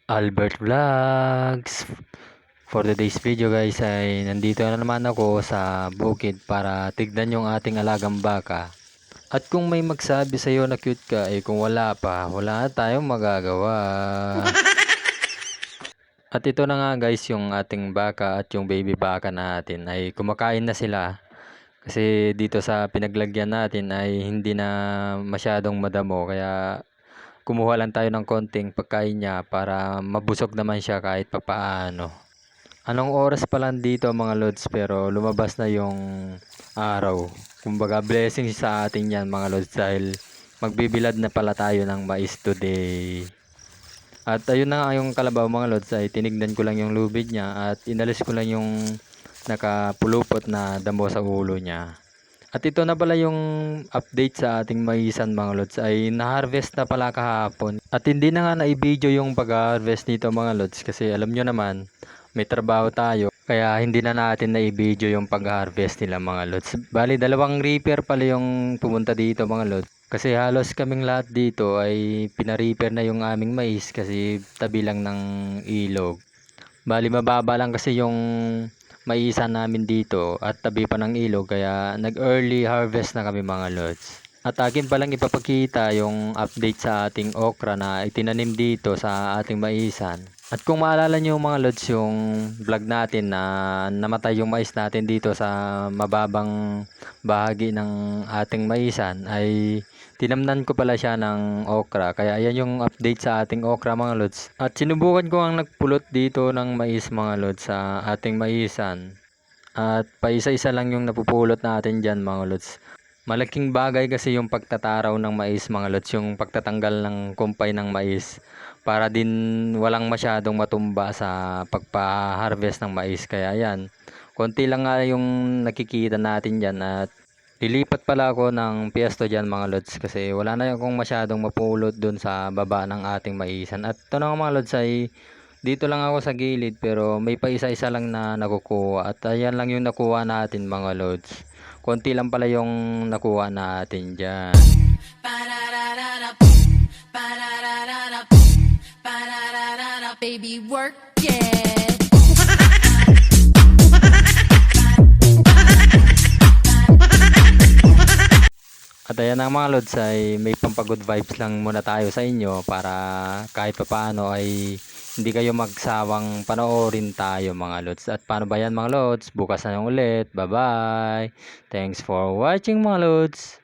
Albert Vlogs. For today's video guys ay nandito na naman ako sa bukid para tignan yung ating alagang baka. At kung may magsabi sa iyo na cute ka, kung wala pa, wala tayong magagawa. At ito na nga guys yung ating baka at yung baby baka natin ay kumakain na sila. Kasi dito sa pinaglagyan natin ay hindi na masyadong madamo kaya kumuha lang tayo ng konting pagkain niya para mabusog naman siya kahit papaano. Anong oras pa lang dito mga lods pero lumabas na yung araw. Kumbaga blessing sa atin yan mga lods dahil magbibilad na pala tayo ng mais today. At ayun na nga yung kalabaw mga lods ay tinignan ko lang yung lubid niya at inalis ko lang yung nakapulupot na damo sa ulo niya. At ito na pala yung update sa ating maisan mga lods ay na-harvest na pala kahapon. At hindi na nga na-video yung pag-harvest nito mga lods kasi alam nyo naman may trabaho tayo. Kaya hindi na natin na-video yung pag-harvest nila mga lods. Bali dalawang reaper pala yung pumunta dito mga lods. Kasi halos kaming lahat dito ay pina-reaper na yung aming mais kasi tabi lang ng ilog. Bali mababa lang kasi yung maisan namin dito at tabi pa ng ilog kaya nag-early harvest na kami mga lods. At akin palang ipapakita yung update sa ating okra na itinanim dito sa ating maisan. At kung maalala nyo mga lods yung vlog natin na namatay yung mais natin dito sa mababang bahagi ng ating maisan ay tinamnan ko pala siya ng okra. Kaya ayan yung update sa ating okra mga lods. At sinubukan ko ang nagpulot dito ng mais mga lods sa ating maisan. At paisa-isa lang yung napupulot natin dyan mga lods. Malaking bagay kasi yung pagtataraw ng mais mga lods. Yung pagtatanggal ng kumpay ng mais. Para din walang masyadong matumba sa pagpa-harvest ng mais. Kaya ayan. Konti lang nga yung nakikita natin dyan at lilipat pala ako ng piesto dyan mga lods kasi wala na akong masyadong mapulot dun sa baba ng ating maisan. At ito na mga lods ay dito lang ako sa gilid pero may pa isa-isa lang na nakukuha at ayan lang yung nakuha natin mga lods. Konti lang pala yung nakuha natin dyan. Baby, work it. At ayan ang mga lods ay may pampagod vibes lang muna tayo sa inyo para kahit papaano ay hindi kayo magsawang panoorin tayo mga lods. At paano ba yan mga lods? Bukas na yung ulit. Bye bye. Thanks for watching mga lods.